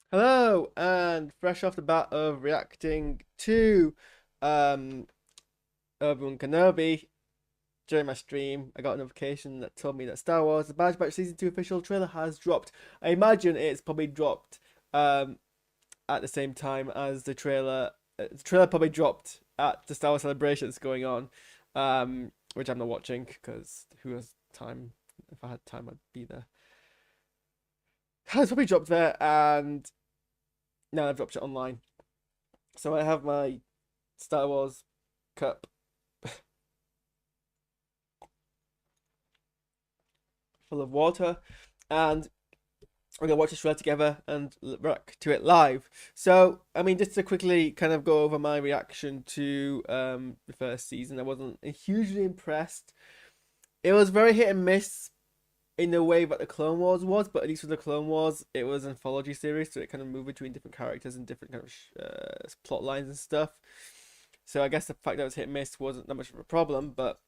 Hello, and fresh off the bat of reacting to um Obi-Wan Kenobi during my stream, I got a notification that told me that Star Wars: The Bad Batch Season 2 official trailer has dropped. I imagine it's probably dropped at the same time as the trailer. The trailer probably dropped at the Star Wars celebrations going on, which I'm not watching because who has time? If I had time, I'd be there. It's probably dropped there, and now I've dropped it online. So I have my Star Wars cup full of water, and we're gonna watch this trailer together and react to it live. So, I mean, just to quickly kind of go over my reaction to the first season, I wasn't hugely impressed. It was very hit and miss in the way that the Clone Wars was, but at least with the Clone Wars, it was an anthology series, so it kind of moved between different characters and different kind of plot lines and stuff. So I guess the fact that it was hit and miss wasn't that much of a problem, but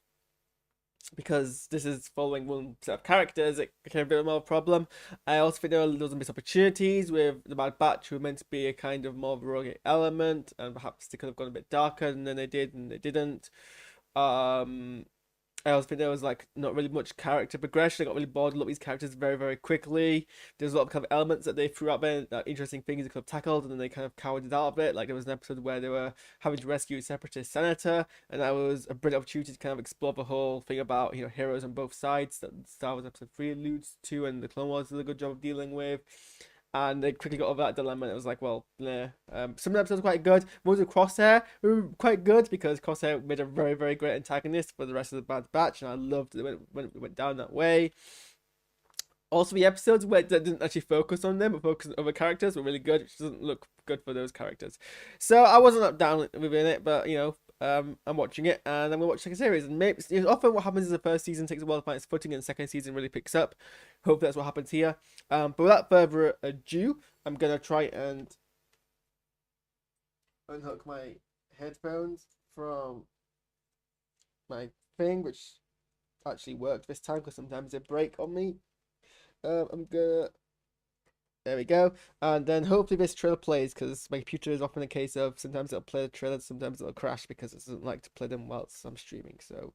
because this is following one set of characters, it became a bit more of a problem. I also think there were loads of missed opportunities with the Bad Batch, who were meant to be a kind of more of a rogue element, and perhaps they could have gone a bit darker than they did, and they didn't. Um, I also think there was like not really much character progression. I got really bored. A lot of these characters very, very quickly. There's a lot of kind of elements that they threw out there, that interesting things they could have tackled, and then they kind of cowered it out a bit. Like there was an episode where they were having to rescue a separatist senator, and that was a brilliant opportunity to kind of explore the whole thing about heroes on both sides that Star Wars Episode 3 alludes to, and the Clone Wars did a good job of dealing with. And they quickly got over that dilemma, and it was like, well, nah. Some of the episodes were quite good. Most of Crosshair were quite good because Crosshair made a very, very great antagonist for the rest of the Bad Batch, and I loved it when it went down that way. Also, the episodes where that didn't actually focus on them but focus on other characters were really good, which doesn't look good for those characters. So I wasn't up down within it, but I'm watching it and I'm gonna watch the second series. And maybe often what happens is the first season takes a while to find its footing, and the second season really picks up. Hopefully that's what happens here. But without further ado, I'm gonna try and unhook my headphones from my thing, which actually worked this time because sometimes they break on me. I'm gonna. There we go. And then hopefully this trailer plays because my computer is often a case of sometimes it'll play the trailer, sometimes it'll crash because it doesn't like to play them whilst I'm streaming. So,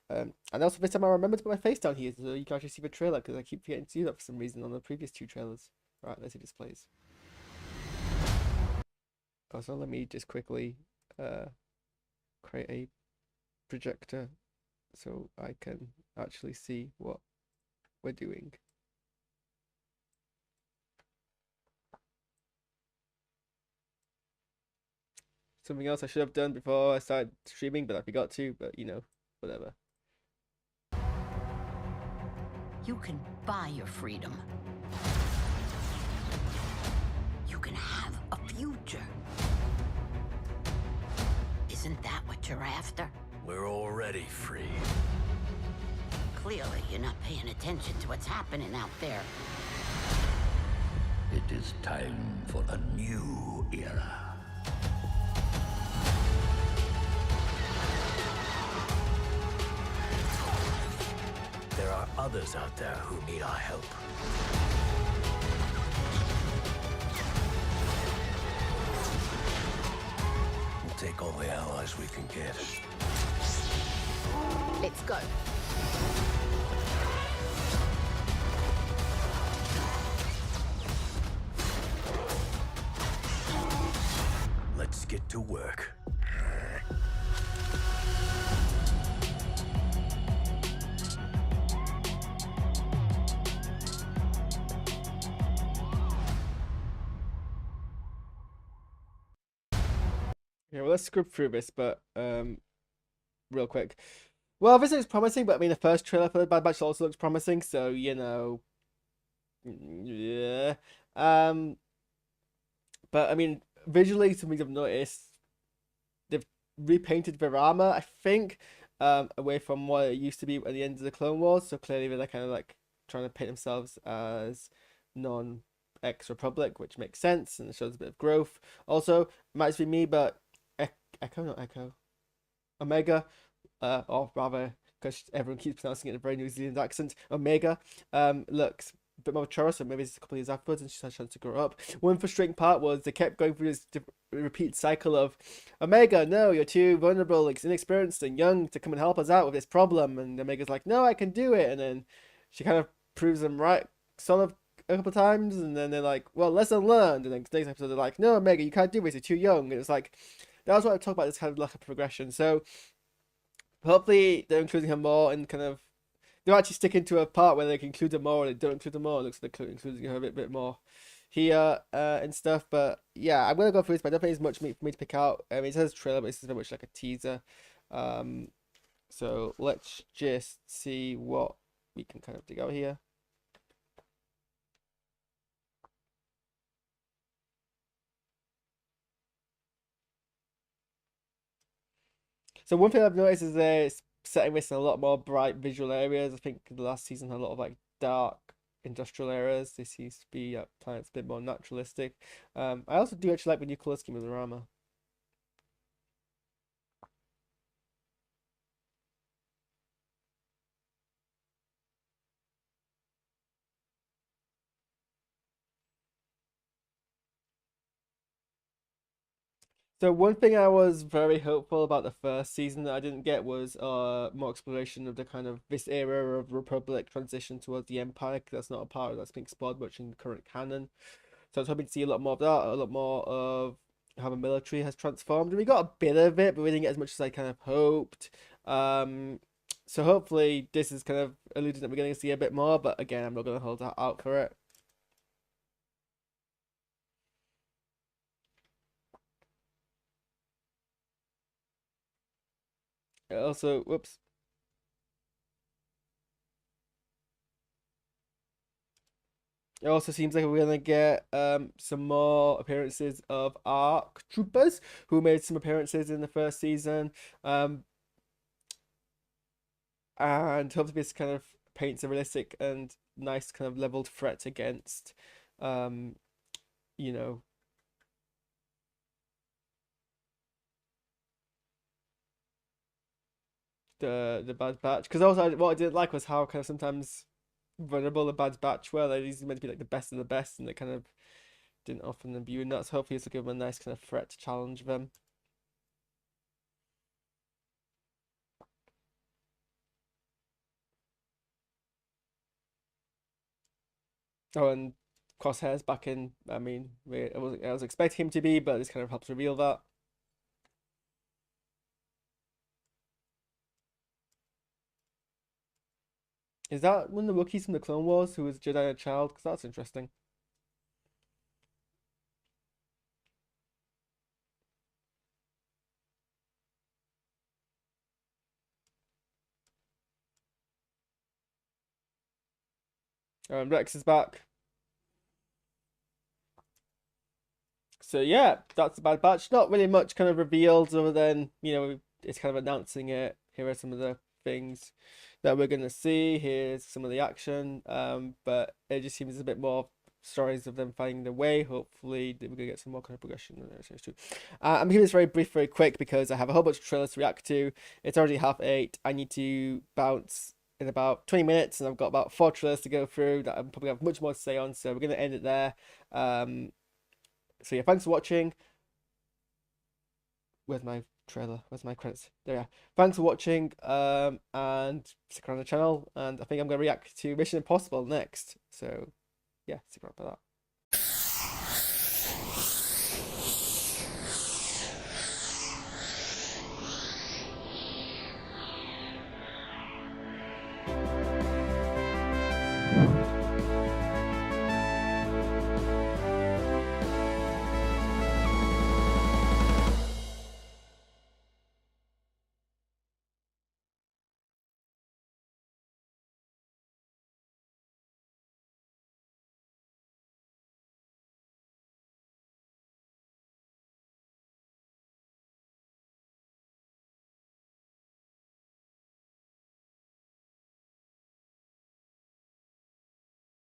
and also this time I remember to put my face down here so you can actually see the trailer because I keep forgetting to do that for some reason on the previous two trailers. Right, let's see if this plays. Also, let me just quickly create a projector so I can actually see what we're doing. Something else I should have done before I started streaming, but I forgot to, but whatever. You can buy your freedom. You can have a future. Isn't that what you're after? We're already free. Clearly, you're not paying attention to what's happening out there. It is time for a new era. There are others out there who need our help. We'll take all the allies we can get. Let's go. Let's get to work. Okay, well, let's script through this, but real quick. Well, this looks promising, but I mean, the first trailer for the Bad Batch also looks promising, so yeah. But I mean, visually, something I've noticed, they've repainted their armor, I think, away from what it used to be at the end of the Clone Wars. So clearly, they're kind of like trying to paint themselves as non-ex-Republic, which makes sense and it shows a bit of growth. Also, might just be me, but Echo, not Echo, Omega, or rather, because everyone keeps pronouncing it in a very New Zealand accent, Omega, looks bit more mature, so maybe it's a couple of years afterwards, and she's had a chance to grow up. One frustrating part was they kept going through this repeat cycle of, Omega, no, you're too vulnerable, like, inexperienced and young to come and help us out with this problem. And Omega's like, no, I can do it. And then she kind of proves them right, sort of, a couple of times. And then they're like, well, lesson learned. And then next episode they're like, no, Omega, you can't do this, you're too young. And it's like, that was what I talk about, this kind of lack of progression. So hopefully they're including her more in kind of, they're actually sticking to a part where they can include her more, or they don't include her more. It looks like they're including her a bit more here and stuff. But yeah, I'm gonna go through this, but I don't think there's much for me to pick out. I mean, it says trailer, but this is very much like a teaser. So let's just see what we can kind of dig out here. So one thing I've noticed is they're setting this in a lot more bright visual areas. I think the last season had a lot of like dark industrial areas. This seems to be planets a bit more naturalistic. I also do actually like the new color scheme of the armor. So one thing I was very hopeful about the first season that I didn't get was more exploration of the kind of this era of Republic transition towards the Empire, 'cause that's not a part that's been explored much in the current canon. So I was hoping to see a lot more of that, a lot more of how the military has transformed. And we got a bit of it, but we didn't get as much as I kind of hoped. So hopefully this is kind of alluding that we're going to see a bit more, but again, I'm not going to hold out for it. It also, whoops. It also seems like we're gonna get some more appearances of ARC troopers who made some appearances in the first season. And hopefully this kind of paints a realistic and nice kind of leveled threat against you know, the Bad Batch. Because also what I didn't like was how kind of sometimes vulnerable the Bad Batch were. Like, these are meant to be like the best of the best, and they kind of didn't often imbue in that. So hopefully this will give them a nice kind of threat to challenge them. Oh, and Crosshair's back in. I mean, I was expecting him to be, but this kind of helps reveal that. Is that one of the rookies from the Clone Wars who was Jedi a child? Because that's interesting. Rex is back. So yeah, that's the Bad Batch. Not really much kind of revealed other than, it's kind of announcing it. Here are some of the things that we're gonna see. Here's some of the action. But it just seems a bit more stories of them finding their way. Hopefully we're gonna get some more kind of progression in there too. I'm keeping this very brief, very quick, because I have a whole bunch of trailers to react to. It's already 8:30. I need to bounce in about 20 minutes, and I've got about 4 trailers to go through that I'm probably have much more to say on. So we're gonna end it there. So yeah, thanks for watching. Where's my trailer? Where's my credits? There we are. Thanks for watching. And stick around the channel. And I think I'm gonna react to Mission Impossible next. So yeah, stick around for that.